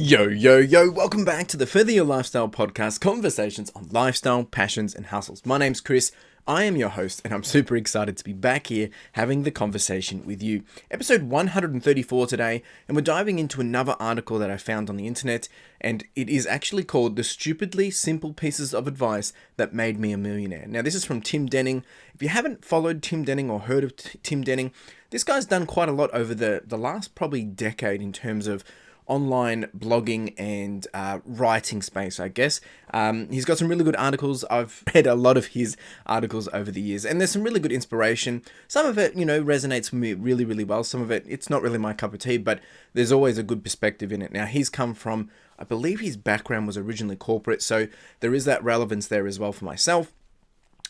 Yo, welcome back to the Feather Your Lifestyle podcast, conversations on lifestyle, passions, and hustles. My name's Chris, I am your host, and I'm super excited to be back here having the conversation with you. Episode 134 today, and we're diving into another article that I found on the internet, and it is actually called The Stupidly Simple Pieces of Advice That Made Me a Millionaire. Now, this is from Tim Denning. If you haven't followed Tim Denning or heard of Tim Denning, this guy's done quite a lot over the last probably decade in terms of online blogging and writing space, I guess. He's got some really good articles. I've read a lot of his articles over the years, and there's some really good inspiration. Some of it, resonates with me really, really well. Some of it, it's not really my cup of tea, but there's always a good perspective in it. Now, he's come from, I believe his background was originally corporate, so there is that relevance there as well for myself.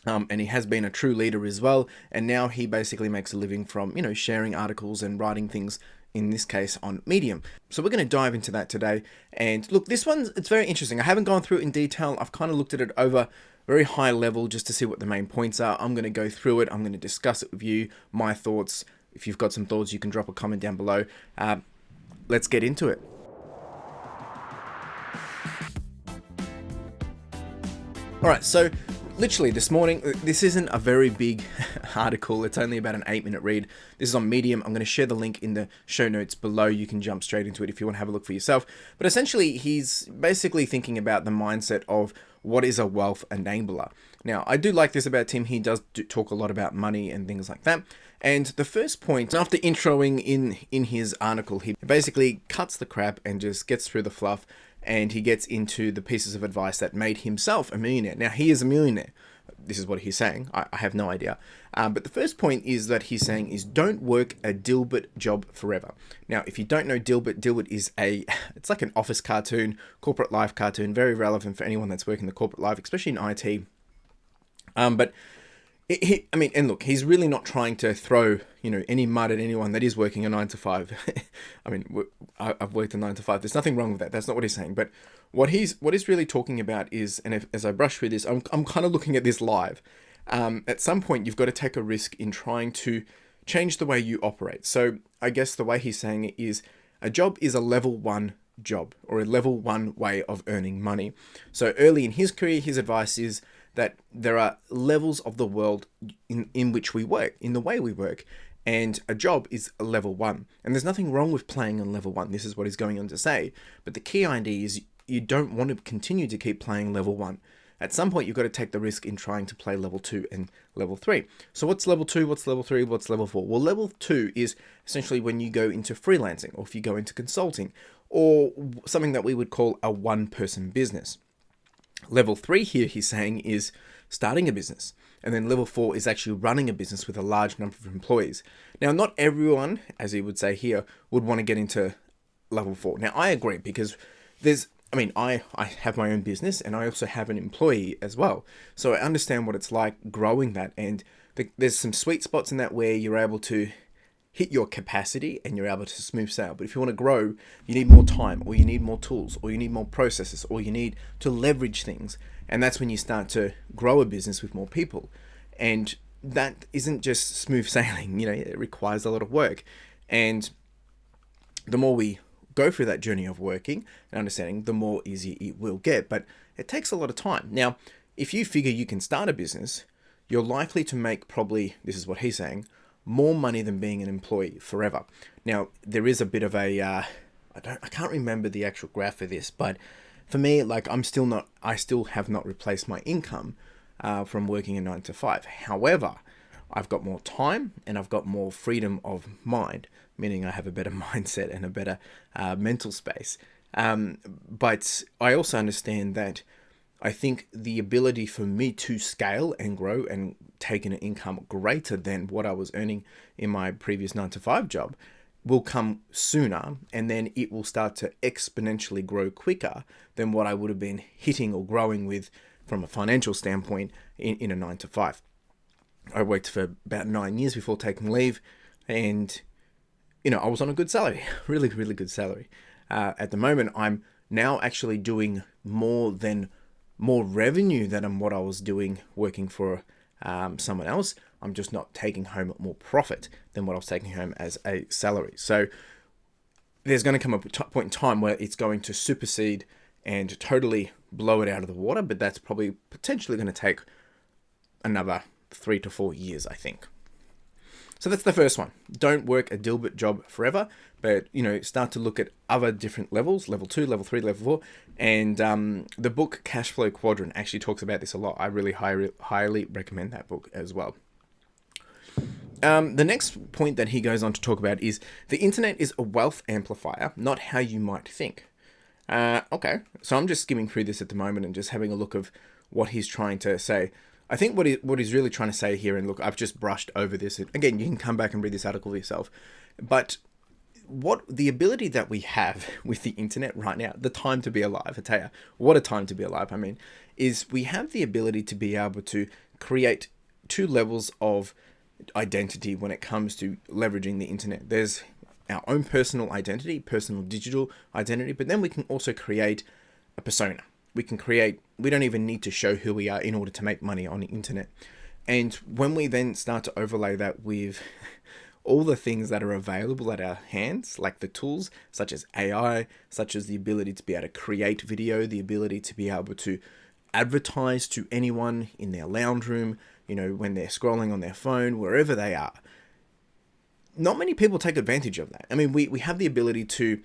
And he has been a true leader as well, and now he basically makes a living from, sharing articles and writing things, in this case on Medium. So we're going to dive into that today. And look, this one's, it's very interesting. I haven't gone through it in detail. I've kind of looked at it over very high level just to see what the main points are. I'm going to go through it. I'm going to discuss it with you, my thoughts. If you've got some thoughts, you can drop a comment down below. Let's get into it. All right, so literally this morning, this isn't a very big article. It's only about an 8-minute read. This is on Medium. I'm going to share the link in the show notes below. You can jump straight into it if you want to have a look for yourself. But essentially, he's basically thinking about the mindset of what is a wealth enabler. Now, I do like this about Tim. He does talk a lot about money and things like that. And the first point, after introing in his article, he basically cuts the crap and just gets through the fluff. And he gets into the pieces of advice that made himself a millionaire. Now, he is a millionaire. This is what he's saying. I have no idea. But the first point is that he's saying is don't work a Dilbert job forever. Now, if you don't know Dilbert is it's like an office cartoon, corporate life cartoon, very relevant for anyone that's working the corporate life, especially in IT. But and look, he's really not trying to throw, any mud at anyone that is working a 9 to 5. I've worked a 9 to 5. There's nothing wrong with that. That's not what he's saying. But what he's really talking about is, and as I brush through this, I'm kind of looking at this live. At some point, you've got to take a risk in trying to change the way you operate. So I guess the way he's saying it is a job is a level 1 job or a level 1 way of earning money. So early in his career, his advice is that there are levels of the world in which we work, in the way we work, and a job is a level 1. And there's nothing wrong with playing on level 1. This is what he's going on to say. But the key idea is you don't want to continue to keep playing level 1. At some point, you've got to take the risk in trying to play level 2 and level 3. So what's level 2? What's level 3? What's level 4? Well, level 2 is essentially when you go into freelancing, or if you go into consulting, or something that we would call a one-person business. Level 3 here, he's saying, is starting a business. And then level 4 is actually running a business with a large number of employees. Now, not everyone, as he would say here, would want to get into level 4. Now, I agree because I have my own business and I also have an employee as well. So I understand what it's like growing that. And there's some sweet spots in that where you're able to hit your capacity and you're able to smooth sail. But if you want to grow, you need more time, or you need more tools, or you need more processes, or you need to leverage things. And that's when you start to grow a business with more people. And that isn't just smooth sailing, it requires a lot of work. And the more we go through that journey of working and understanding, the more easy it will get. But it takes a lot of time. Now, if you figure you can start a business, you're likely to make probably, this is what he's saying, more money than being an employee forever. Now, there is a bit of a, I can't remember the actual graph for this, but for me, I still have not replaced my income from working a 9 to 5. However, I've got more time and I've got more freedom of mind, meaning I have a better mindset and a better mental space. But I also understand that I think the ability for me to scale and grow and take in an income greater than what I was earning in my previous 9 to 5 job will come sooner, and then it will start to exponentially grow quicker than what I would have been hitting or growing with from a financial standpoint in a 9 to 5. I worked for about 9 years before taking leave, and I was on a good salary, really, really good salary. At the moment, I'm now actually doing more revenue than what I was doing working for someone else. I'm just not taking home more profit than what I was taking home as a salary. So there's going to come a point in time where it's going to supersede and totally blow it out of the water, but that's probably potentially going to take another 3 to 4 years, I think. So that's the first one. Don't work a Dilbert job forever, but, start to look at other different levels, level 2, level 3, level 4. And the book Cash Flow Quadrant actually talks about this a lot. I really highly recommend that book as well. The next point that he goes on to talk about is the internet is a wealth amplifier, not how you might think. Okay, so I'm just skimming through this at the moment and just having a look of what he's trying to say. I think what he's really trying to say here, and look, I've just brushed over this. Again, you can come back and read this article for yourself. But what the ability that we have with the internet right now, the time to be alive, I tell you, what a time to be alive, is we have the ability to be able to create 2 levels of identity when it comes to leveraging the internet. There's our own personal identity, personal digital identity, but then we can also create a persona. We don't even need to show who we are in order to make money on the internet. And when we then start to overlay that with all the things that are available at our hands, like the tools such as AI, such as the ability to be able to create video, the ability to be able to advertise to anyone in their lounge room, when they're scrolling on their phone, wherever they are. Not many people take advantage of that. We have the ability to,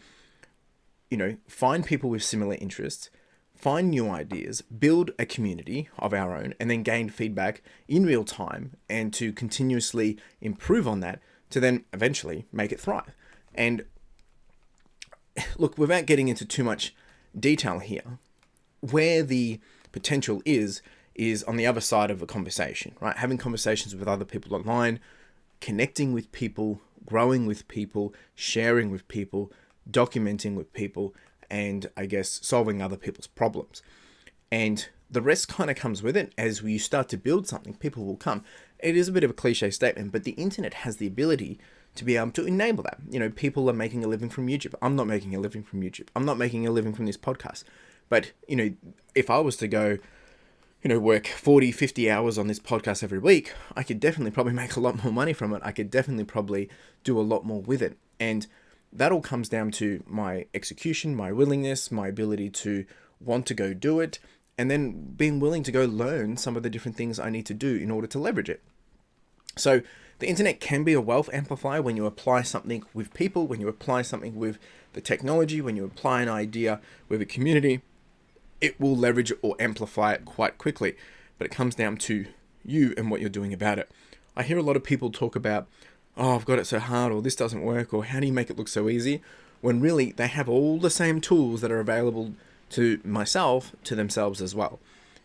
find people with similar interests, find new ideas, build a community of our own, and then gain feedback in real time and to continuously improve on that to then eventually make it thrive. And look, without getting into too much detail here, where the potential is on the other side of a conversation, right? Having conversations with other people online, connecting with people, growing with people, sharing with people, documenting with people, and I guess solving other people's problems. And the rest kind of comes with it. As you start to build something, people will come. It is a bit of a cliche statement, but the internet has the ability to be able to enable that. People are making a living from YouTube. I'm not making a living from YouTube. I'm not making a living from this podcast. But, if I was to go, work 40, 50 hours on this podcast every week, I could definitely probably make a lot more money from it. I could definitely probably do a lot more with it. And that all comes down to my execution, my willingness, my ability to want to go do it, and then being willing to go learn some of the different things I need to do in order to leverage it. So the internet can be a wealth amplifier when you apply something with people, when you apply something with the technology, when you apply an idea with a community. It will leverage or amplify it quite quickly, but it comes down to you and what you're doing about it. I hear a lot of people talk about, oh, I've got it so hard, or this doesn't work, or how do you make it look so easy? When really they have all the same tools that are available to myself, to themselves as well.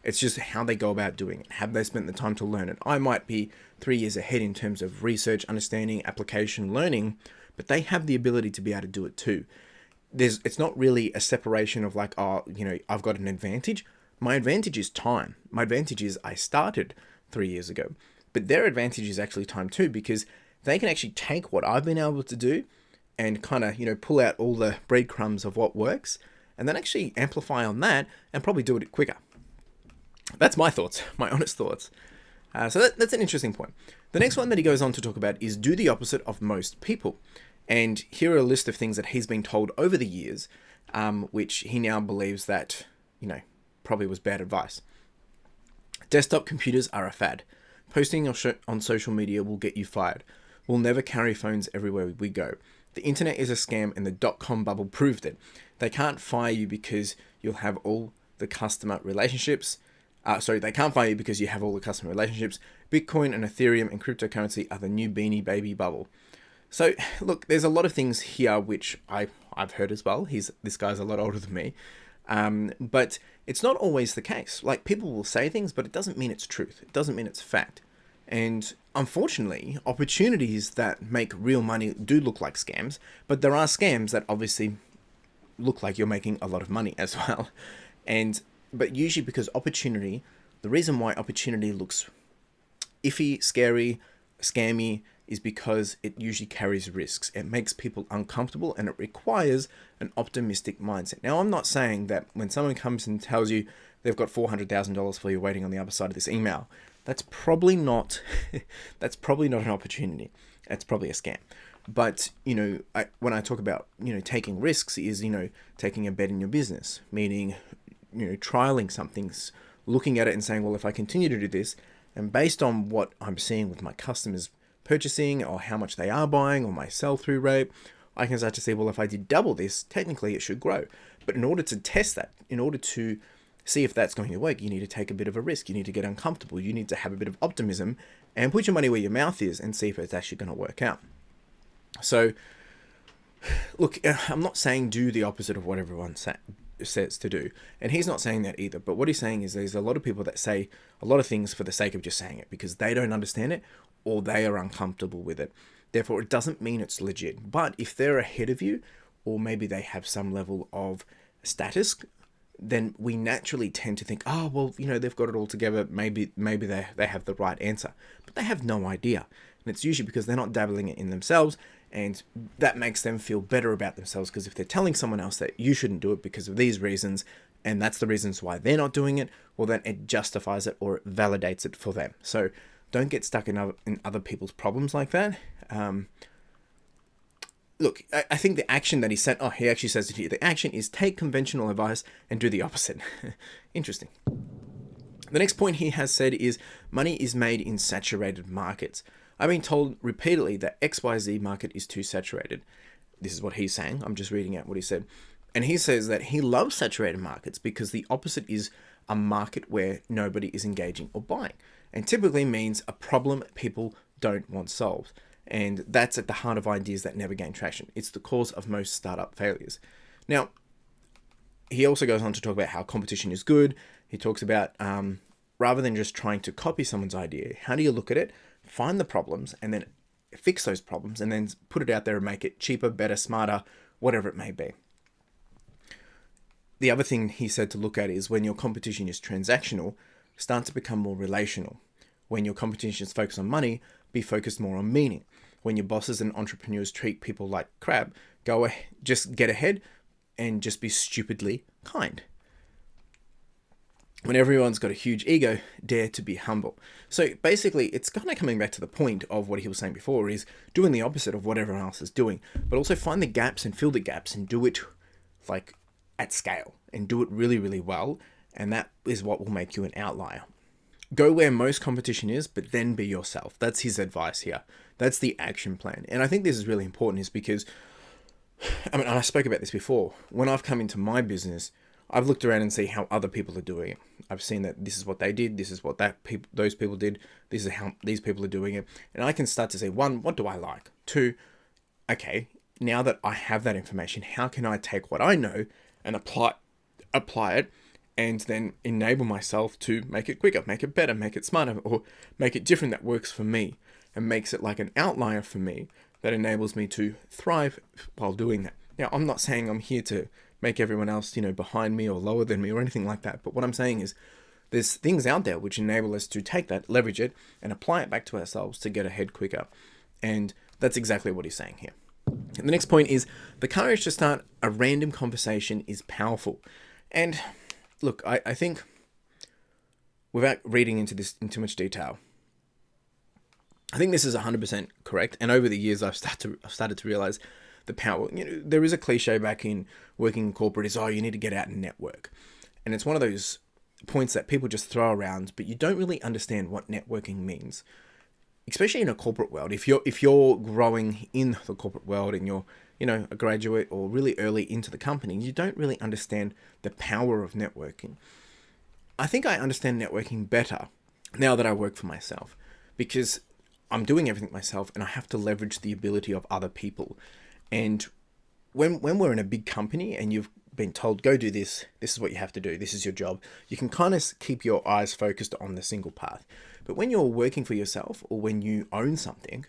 It's just how they go about doing it. Have they spent the time to learn it? I might be 3 years ahead in terms of research, understanding, application, learning, but they have the ability to be able to do it too. It's not really a separation of like, I've got an advantage. My advantage is time. My advantage is I started 3 years ago, but their advantage is actually time too, because they can actually take what I've been able to do and kind of, pull out all the breadcrumbs of what works and then actually amplify on that and probably do it quicker. That's my thoughts, my honest thoughts. So that's an interesting point. The next one that he goes on to talk about is do the opposite of most people. And here are a list of things that he's been told over the years, which he now believes that, probably was bad advice. Desktop computers are a fad. Posting on social media will get you fired. We'll never carry phones everywhere we go. The internet is a scam and the dot-com bubble proved it. They can't fire you because you'll have all the customer relationships. They can't fire you because you have all the customer relationships. Bitcoin and Ethereum and cryptocurrency are the new beanie baby bubble. So, look, there's a lot of things here which I've heard as well. This guy's a lot older than me. But it's not always the case. Like, people will say things, but it doesn't mean it's truth. It doesn't mean it's fact. And unfortunately, opportunities that make real money do look like scams, but there are scams that obviously look like you're making a lot of money as well. But usually because the reason why opportunity looks iffy, scary, scammy, is because it usually carries risks. It makes people uncomfortable and it requires an optimistic mindset. Now, I'm not saying that when someone comes and tells you they've got $400,000 for you waiting on the other side of this email, that's probably not an opportunity. That's probably a scam. But, when I talk about, taking risks is, taking a bet in your business, meaning, trialing something, looking at it and saying, well, if I continue to do this, and based on what I'm seeing with my customers purchasing or how much they are buying or my sell-through rate, I can start to see, well, if I did double this, technically it should grow. But in order to test that, in order to see if that's going to work, you need to take a bit of a risk. You need to get uncomfortable. You need to have a bit of optimism and put your money where your mouth is and see if it's actually going to work out. So, look, I'm not saying do the opposite of what everyone says to do. And he's not saying that either. But what he's saying is there's a lot of people that say a lot of things for the sake of just saying it because they don't understand it or they are uncomfortable with it. Therefore, it doesn't mean it's legit. But if they're ahead of you, or maybe they have some level of status, then we naturally tend to think, oh, well, they've got it all together. Maybe they have the right answer. But they have no idea. And it's usually because they're not dabbling it in themselves. And that makes them feel better about themselves because if they're telling someone else that you shouldn't do it because of these reasons, and that's the reasons why they're not doing it, well, then it justifies it or it validates it for them. So don't get stuck in other people's problems like that. Look, I think the action that he said, he actually says it here. The action is take conventional advice and do the opposite. Interesting. The next point he has said is money is made in saturated markets. I've been told repeatedly that XYZ market is too saturated. This is what he's saying. I'm just reading out what he said. And he says that he loves saturated markets because the opposite is a market where nobody is engaging or buying. And typically means a problem people don't want solved. And that's at the heart of ideas that never gain traction. It's the cause of most startup failures. Now, he also goes on to talk about how competition is good. He talks about rather than just trying to copy someone's idea, how do you look at it, find the problems, and then fix those problems, and then put it out there and make it cheaper, better, smarter, whatever it may be. The other thing he said to look at is when your competition is transactional, start to become more relational. When your competition is focused on money, be focused more on meaning. When your bosses and entrepreneurs treat people like crap, just get ahead and just be stupidly kind. When everyone's got a huge ego, dare to be humble. So basically, it's kind of coming back to the point of what he was saying before, is doing the opposite of what everyone else is doing, but also find the gaps and fill the gaps and do it like at scale and do it really, really well. And that is what will make you an outlier. Go where most competition is, but then be yourself. That's his advice here. That's the action plan. And I think this is really important is because, I spoke about this before. When I've come into my business, I've looked around and see how other people are doing it. I've seen that this is what they did. This is what those people did. This is how these people are doing it. And I can start to say, one, what do I like? Two, okay, now that I have that information, how can I take what I know and apply it and then enable myself to make it quicker, make it better, make it smarter, or make it different that works for me and makes it like an outlier for me that enables me to thrive while doing that. Now, I'm not saying I'm here to make everyone else, behind me or lower than me or anything like that. But what I'm saying is there's things out there which enable us to take that, leverage it, and apply it back to ourselves to get ahead quicker. And that's exactly what he's saying here. And the next point is the courage to start a random conversation is powerful. And look, I think without reading into this in too much detail, I think this is 100% correct. And over the years, I've started to realize the power. There is a cliche back in working in corporate is, you need to get out and network. And it's one of those points that people just throw around, but you don't really understand what networking means. Especially in a corporate world. If you're growing in the corporate world and you're, a graduate or really early into the company, you don't really understand the power of networking. I think I understand networking better now that I work for myself because I'm doing everything myself and I have to leverage the ability of other people. And when we're in a big company and you've been told, go do this, this is what you have to do, this is your job, you can kind of keep your eyes focused on the single path. But when you're working for yourself or when you own something,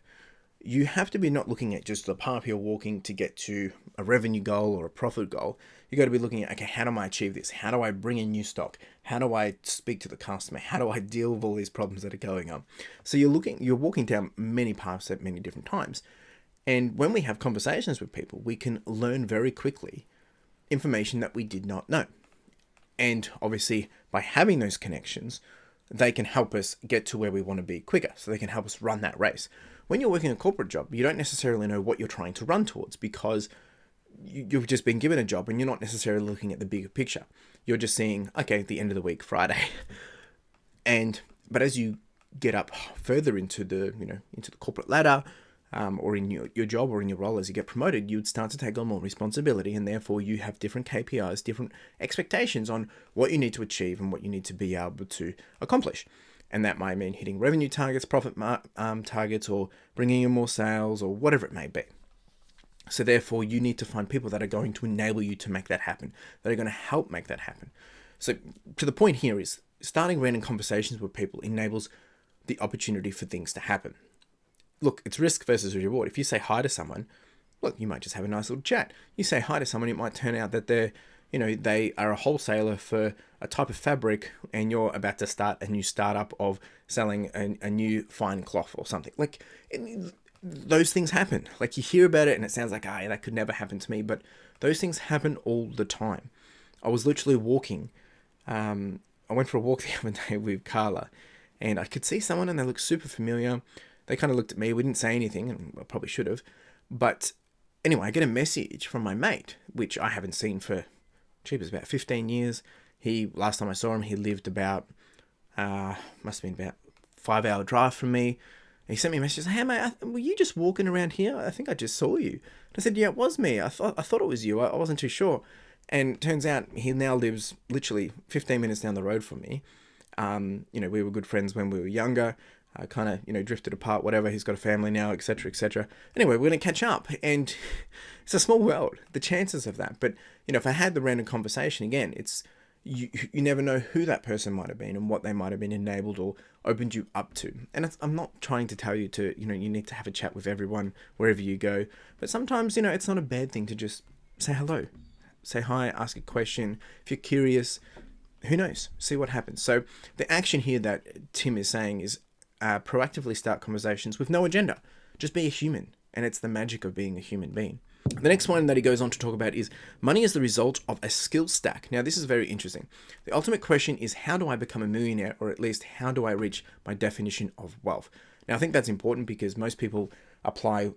you have to be not looking at just the path you're walking to get to a revenue goal or a profit goal. You got to be looking at, okay, how do I achieve this? How do I bring in new stock? How do I speak to the customer? How do I deal with all these problems that are going on? So you're walking down many paths at many different times. And when we have conversations with people, we can learn very quickly information that we did not know. And obviously, by having those connections, they can help us get to where we want to be quicker. So they can help us run that race. when you're working a corporate job, you don't necessarily know what you're trying to run towards, because you've just been given a job and you're not necessarily looking at the bigger picture. You're just seeing, okay, the end of the week, Friday. But as you get up further into the corporate ladder, or in your job or in your role, as you get promoted, you'd start to take on more responsibility, and therefore you have different KPIs, different expectations on what you need to achieve and what you need to be able to accomplish. And that might mean hitting revenue targets, profit targets, or bringing in more sales, or whatever it may be. So therefore, you need to find people that are going to enable you to make that happen, that are going to help make that happen. So to the point here is, starting random conversations with people enables the opportunity for things to happen. Look, it's risk versus reward. If you say hi to someone, look, you might just have a nice little chat. You say hi to someone, it might turn out that they are a wholesaler for a type of fabric, and you're about to start a new startup of selling a new fine cloth or something. Those things happen. You hear about it and it sounds like, that could never happen to me, but those things happen all the time. I was literally walking. I went for a walk the other day with Carla, and I could see someone and they looked super familiar. They kind of looked at me. We didn't say anything, and I probably should have. But anyway, I get a message from my mate, which I haven't seen for, it was about 15 years. Last time I saw him, he lived about, must have been about 5-hour drive from me. And he sent me a message, hey mate, were you just walking around here? I think I just saw you. And I said, yeah, it was me. I thought it was you. I wasn't too sure. And turns out he now lives literally 15 minutes down the road from me. We were good friends when we were younger. Kind of, drifted apart, whatever. He's got a family now, etc., etc. Anyway, we're going to catch up, and it's a small world, the chances of that. But, if I had the random conversation, again, it's, you never know who that person might have been and what they might have been enabled or opened you up to. And I'm not trying to tell you to, you need to have a chat with everyone wherever you go. But sometimes, it's not a bad thing to just say hello, say hi, ask a question. If you're curious, who knows? See what happens. So the action here that Tim is saying is, proactively start conversations with no agenda. Just be a human. And it's the magic of being a human being. The next one that he goes on to talk about is money is the result of a skill stack. Now, this is very interesting. The ultimate question is, how do I become a millionaire? Or at least, how do I reach my definition of wealth? Now, I think that's important because most people apply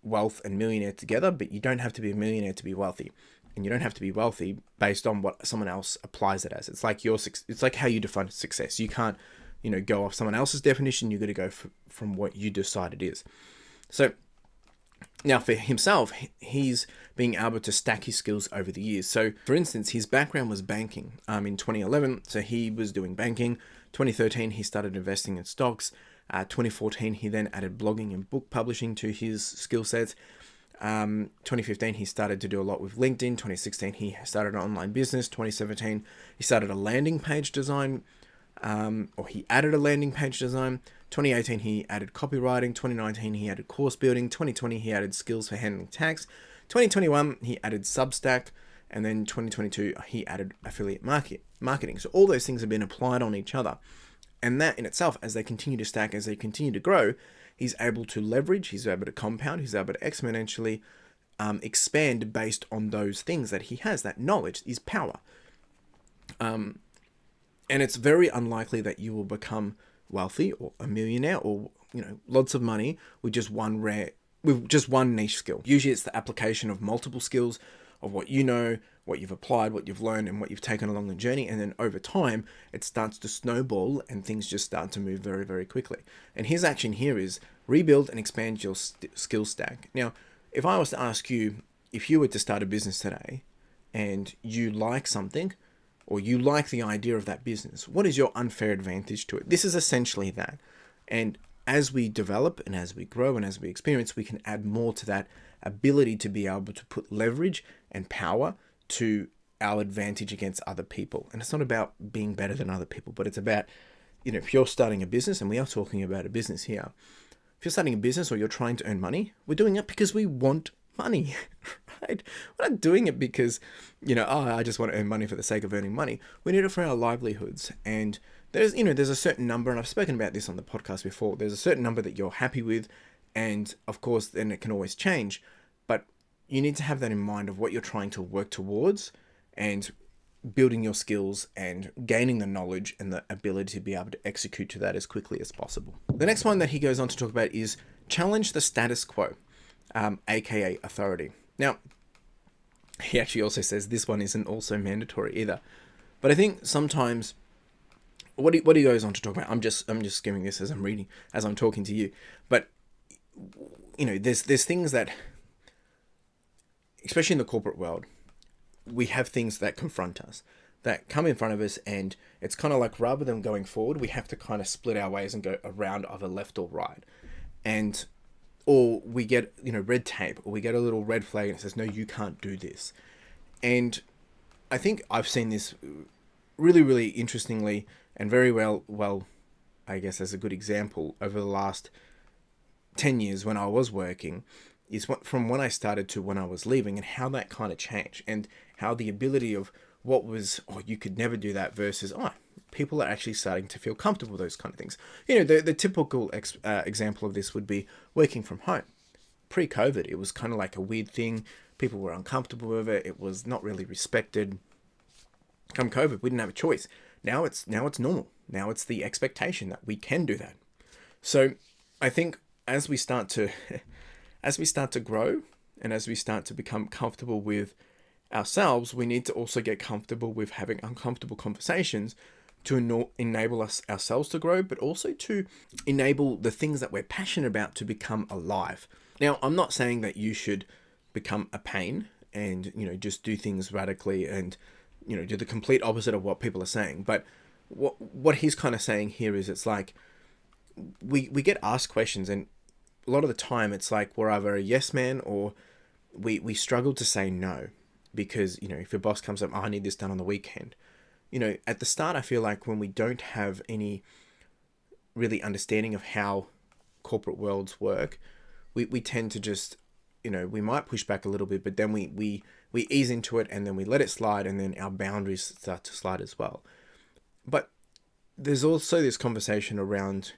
wealth and millionaire together, but you don't have to be a millionaire to be wealthy. And you don't have to be wealthy based on what someone else applies it as. It's like how you define success. You can't go off someone else's definition. You've got to go from what you decide it is. So now for himself, he's being able to stack his skills over the years. So for instance, his background was banking in 2011. So he was doing banking. 2013, he started investing in stocks. 2014, he then added blogging and book publishing to his skill sets. 2015, he started to do a lot with LinkedIn. 2016, he started an online business. 2017, he started a landing page design. He added a landing page design. 2018, he added copywriting. 2019, he added course building. 2020, he added skills for handling tax. 2021, he added Substack. And then 2022, he added affiliate marketing. So all those things have been applied on each other. And that in itself, as they continue to stack, as they continue to grow, he's able to leverage, he's able to compound, he's able to exponentially expand based on those things that he has. That knowledge is power. And it's very unlikely that you will become wealthy or a millionaire or, lots of money with just one niche skill. Usually it's the application of multiple skills of what you know, what you've applied, what you've learned, and what you've taken along the journey. And then over time, it starts to snowball and things just start to move very, very quickly. And his action here is rebuild and expand your skill stack. Now, if I was to ask you, if you were to start a business today and you like something, or you like the idea of that business, what is your unfair advantage to it? This is essentially that. And as we develop and as we grow and as we experience, we can add more to that ability to be able to put leverage and power to our advantage against other people. And it's not about being better than other people, but it's about, if you're starting a business, and we are talking about a business here, if you're starting a business or you're trying to earn money, we're doing it because we want money, right? We're not doing it because, I just want to earn money for the sake of earning money. We need it for our livelihoods. And there's a certain number, and I've spoken about this on the podcast before, there's a certain number that you're happy with. And of course, then it can always change, but you need to have that in mind of what you're trying to work towards and building your skills and gaining the knowledge and the ability to be able to execute to that as quickly as possible. The next one that he goes on to talk about is challenge the status quo, aka authority. Now, he actually also says this one isn't also mandatory either. But I think sometimes what he goes on to talk about, I'm just skimming this as I'm reading, as I'm talking to you. But there's things that, especially in the corporate world, we have things that confront us, that come in front of us, and it's kind of like, rather than going forward, we have to kind of split our ways and go around either left or right. Or we get, red tape, or we get a little red flag and it says, no, you can't do this. And I think I've seen this really, really interestingly and very well, I guess as a good example over the last 10 years when I was working, is from when I started to when I was leaving, and how that kind of changed, and how the ability of what was, oh, you could never do that, versus, oh, people are actually starting to feel comfortable with those kind of things. The typical example of this would be working from home. Pre-COVID, it was kind of like a weird thing. People were uncomfortable with it. It was not really respected. Come COVID, we didn't have a choice. Now it's normal. Now it's the expectation that we can do that. So I think as we start to grow, and as we start to become comfortable with ourselves, we need to also get comfortable with having uncomfortable conversations to enable ourselves to grow, but also to enable the things that we're passionate about to become alive. Now, I'm not saying that you should become a pain and, just do things radically and, do the complete opposite of what people are saying. But what he's kind of saying here is, it's like we get asked questions, and a lot of the time it's like we're either a yes man, or we struggle to say no, because, if your boss comes up, oh, I need this done on the weekend. At the start, I feel like when we don't have any really understanding of how corporate worlds work, we tend to just, we might push back a little bit, but then we ease into it, and then we let it slide, and then our boundaries start to slide as well. But there's also this conversation around,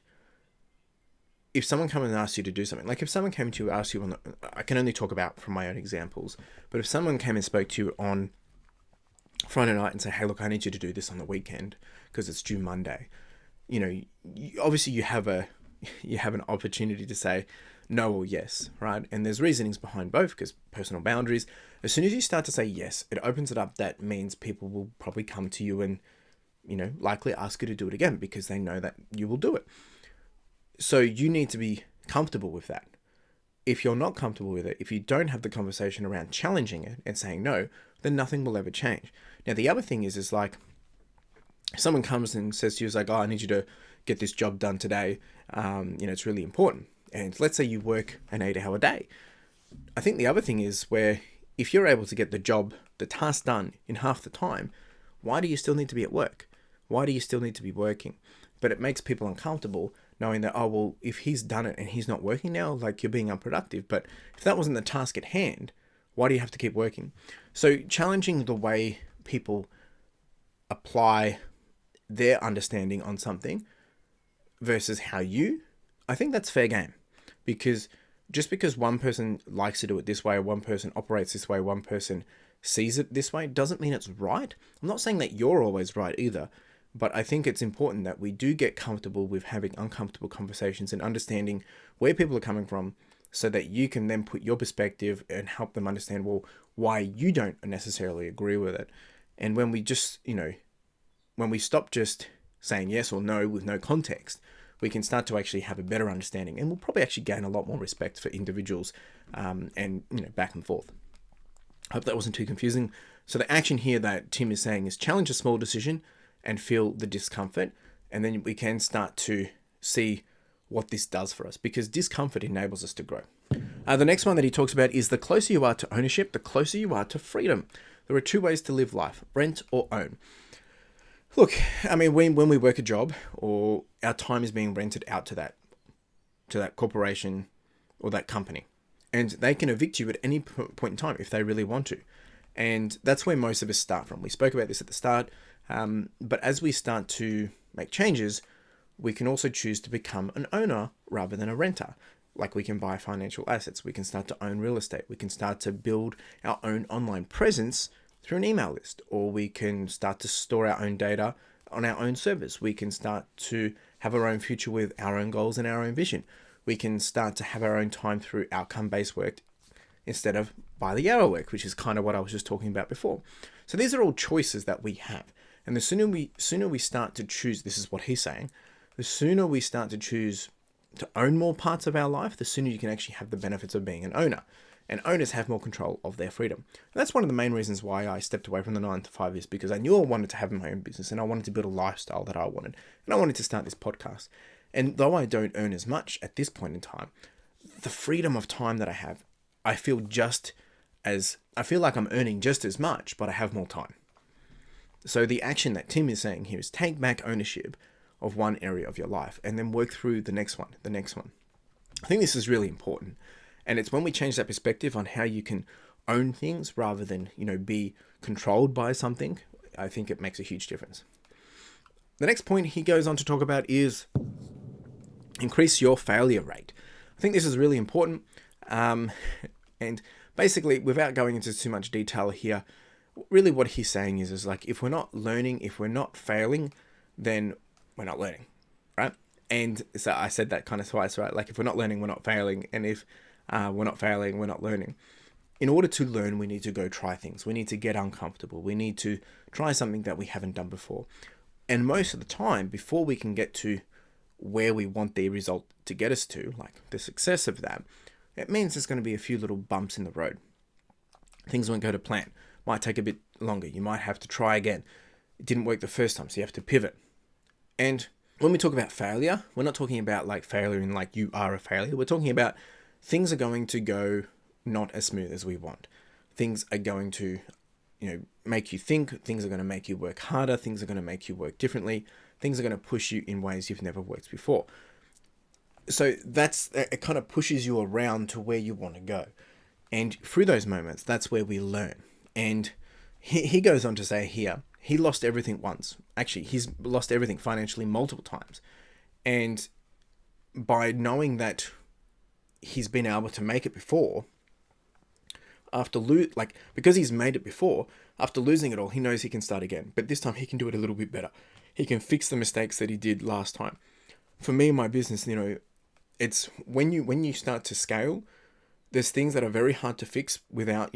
if someone comes and asks you to do something, like if someone came to you, asked you I can only talk about from my own examples, but if someone came and spoke to you on Friday night and say, hey, look, I need you to do this on the weekend because it's due Monday, obviously you have an opportunity to say no or yes, right? And there's reasonings behind both, because personal boundaries. As soon as you start to say yes, it opens it up. That means people will probably come to you and, likely ask you to do it again, because they know that you will do it. So you need to be comfortable with that. If you're not comfortable with it, if you don't have the conversation around challenging it and saying no, then nothing will ever change. Now, the other thing is like, if someone comes and says to you, like, oh, I need you to get this job done today. It's really important. And let's say you work an 8-hour day. I think the other thing is, where if you're able to get the task done in half the time, why do you still need to be at work? Why do you still need to be working? But it makes people uncomfortable knowing that, oh, well, if he's done it and he's not working now, like, you're being unproductive. But if that wasn't the task at hand, why do you have to keep working? So challenging the way people apply their understanding on something versus how I think that's fair game. Because just because one person likes to do it this way, one person operates this way, one person sees it this way, doesn't mean it's right. I'm not saying that you're always right either, but I think it's important that we do get comfortable with having uncomfortable conversations and understanding where people are coming from, so that you can then put your perspective and help them understand, well, why you don't necessarily agree with it. And when we just, when we stop just saying yes or no with no context, we can start to actually have a better understanding, and we'll probably actually gain a lot more respect for individuals, and back and forth. I hope that wasn't too confusing. So the action here that Tim is saying is challenge a small decision and feel the discomfort, and then we can start to see what this does for us, because discomfort enables us to grow. The next one that he talks about is, the closer you are to ownership, the closer you are to freedom. There are two ways to live life: rent or own. Look, I mean, when we work a job, or our time is being rented out to that corporation or that company, and they can evict you at any point in time if they really want to. And that's where most of us start from. We spoke about this at the start, but as we start to make changes, we can also choose to become an owner rather than a renter. Like, we can buy financial assets, we can start to own real estate, we can start to build our own online presence through an email list, or we can start to store our own data on our own servers. We can start to have our own future with our own goals and our own vision. We can start to have our own time through outcome-based work instead of by the hour work, which is kind of what I was just talking about before. So these are all choices that we have. And the sooner we start to choose, this is what he's saying, the sooner we start to choose to own more parts of our life, the sooner you can actually have the benefits of being an owner. And owners have more control of their freedom. And that's one of the main reasons why I stepped away from the 9 to 5 is because I knew I wanted to have my own business and I wanted to build a lifestyle that I wanted. And I wanted to start this podcast. And though I don't earn as much at this point in time, the freedom of time that I have, I feel like I'm earning just as much, but I have more time. So the action that Tim is saying here is take back ownership of one area of your life and then work through the next one. I think this is really important. And it's when we change that perspective on how you can own things rather than, be controlled by something, I think it makes a huge difference. The next point he goes on to talk about is increase your failure rate. I think this is really important. And basically, without going into too much detail here, really what he's saying is like, if we're not learning, if we're not failing, then we're not learning, right? And so I said that kind of twice, right? Like if we're not learning, we're not failing. And if we're not failing, we're not learning. In order to learn, we need to go try things. We need to get uncomfortable. We need to try something that we haven't done before. And most of the time, before we can get to where we want the result to get us to, like the success of that, it means there's going to be a few little bumps in the road. Things won't go to plan. Might take a bit longer. You might have to try again. It didn't work the first time, so you have to pivot. And when we talk about failure, we're not talking about like failure in like you are a failure. We're talking about things are going to go not as smooth as we want. Things are going to, make you think. Things are going to make you work harder. Things are going to make you work differently. Things are going to push you in ways you've never worked before. So it kind of pushes you around to where you want to go. And through those moments, that's where we learn. And he goes on to say here, he lost everything once. Actually, he's lost everything financially multiple times. And by knowing that he's been able to make it before, because he's made it before, after losing it all, he knows he can start again. But this time he can do it a little bit better. He can fix the mistakes that he did last time. For me, my business, it's when you start to scale, there's things that are very hard to fix without,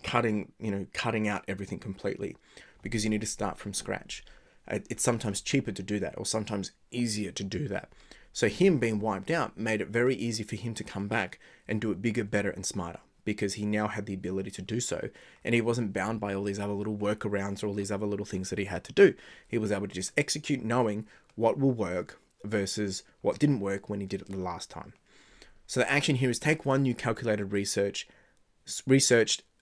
cutting out everything completely, because you need to start from scratch. It's sometimes cheaper to do that, or sometimes easier to do that. So him being wiped out made it very easy for him to come back and do it bigger, better, and smarter, because he now had the ability to do so. And he wasn't bound by all these other little workarounds or all these other little things that he had to do. He was able to just execute knowing what will work versus what didn't work when he did it the last time. So the action here is take one new calculated researched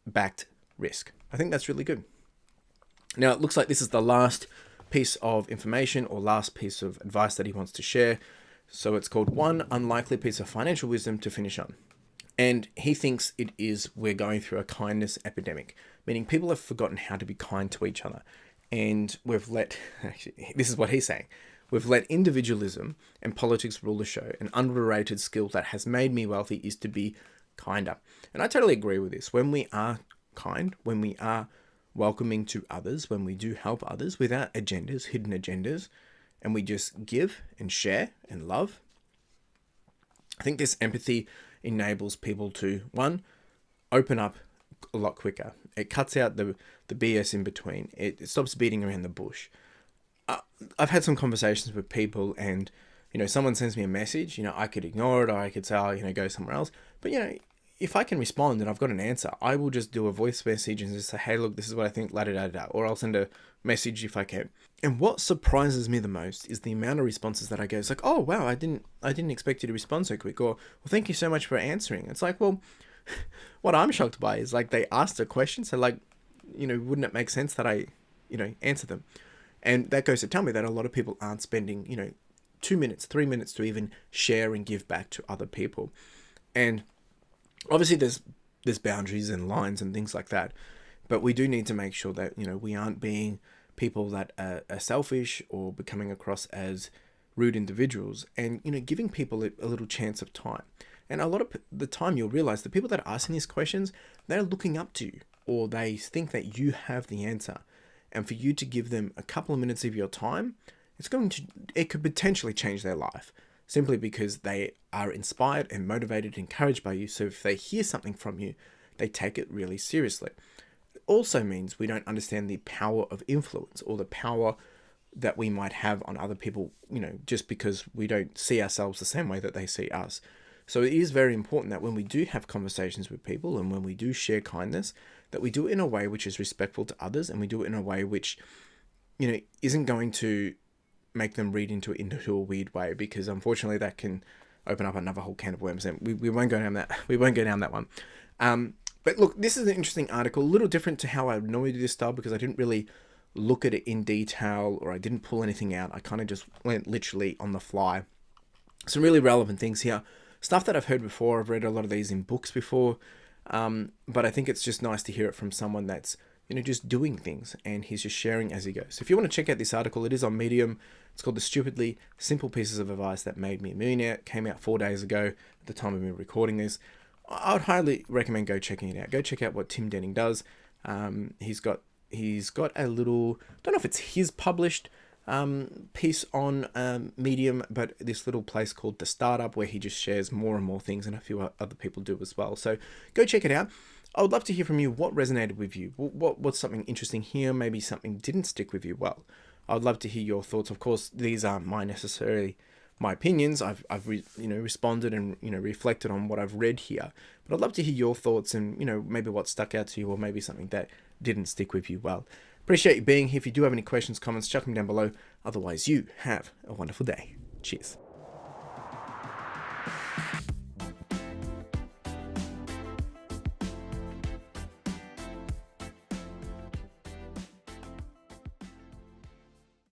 backed risk. I think that's really good. Now it looks like this is the last piece of information or last piece of advice that he wants to share. So it's called one unlikely piece of financial wisdom to finish on. And he thinks it is we're going through a kindness epidemic, meaning people have forgotten how to be kind to each other. And this is what he's saying, we've let individualism and politics rule the show. An underrated skill that has made me wealthy is to be kinder. And I totally agree with this. When we are kind, when we are welcoming to others, when we do help others without agendas, hidden agendas, and we just give and share and love, I think this empathy enables people to, one, open up a lot quicker. It cuts out the BS in between. It stops beating around the bush. I've had some conversations with people and, someone sends me a message, I could ignore it or I could say, go somewhere else. But, if I can respond and I've got an answer, I will just do a voice message and just say, hey, look, this is what I think, la-da-da-da. Or I'll send a message if I can. And what surprises me the most is the amount of responses that I get. It's like, oh, wow, I didn't expect you to respond so quick. Or, well, thank you so much for answering. It's like, well, what I'm shocked by is like they asked a question. So like, wouldn't it make sense that I, answer them? And that goes to tell me that a lot of people aren't spending, 2 minutes, 3 minutes to even share and give back to other people. And obviously there's boundaries and lines and things like that, but we do need to make sure that, we aren't being people that are selfish or becoming across as rude individuals, and, giving people a little chance of time. And a lot of the time you'll realize the people that are asking these questions, they're looking up to you, or they think that you have the answer. And for you to give them a couple of minutes of your time, it could potentially change their life. simply because they are inspired and motivated, encouraged by you. So if they hear something from you, they take it really seriously. It also means we don't understand the power of influence, or the power that we might have on other people, just because we don't see ourselves the same way that they see us. So it is very important that when we do have conversations with people and when we do share kindness, that we do it in a way which is respectful to others, and we do it in a way which, isn't going to make them read into a weird way, because unfortunately that can open up another whole can of worms, and we won't go down that. We won't go down that one. But look, this is an interesting article, a little different to how I normally do this style, because I didn't really look at it in detail, or I didn't pull anything out. I kind of just went literally on the fly. Some really relevant things here. Stuff that I've heard before. I've read a lot of these in books before. But I think it's just nice to hear it from someone that's, just doing things, and he's just sharing as he goes. So if you want to check out this article, it is on Medium. It's called The Stupidly Simple Pieces of Advice That Made Me a Millionaire. It came out 4 days ago at the time of me recording this. I would highly recommend go checking it out. Go check out what Tim Denning does. He's got a little, don't know if it's his published piece on Medium, but this little place called The Startup, where he just shares more and more things, and a few other people do as well. So go check it out. I would love to hear from you. What resonated with you? What's something interesting here? Maybe something didn't stick with you well. I would love to hear your thoughts. Of course, these aren't necessarily my opinions. I've responded and reflected on what I've read here, but I'd love to hear your thoughts and maybe what stuck out to you, or maybe something that didn't stick with you well. Appreciate you being here. If you do have any questions, comments, chuck them down below. Otherwise, you have a wonderful day. Cheers.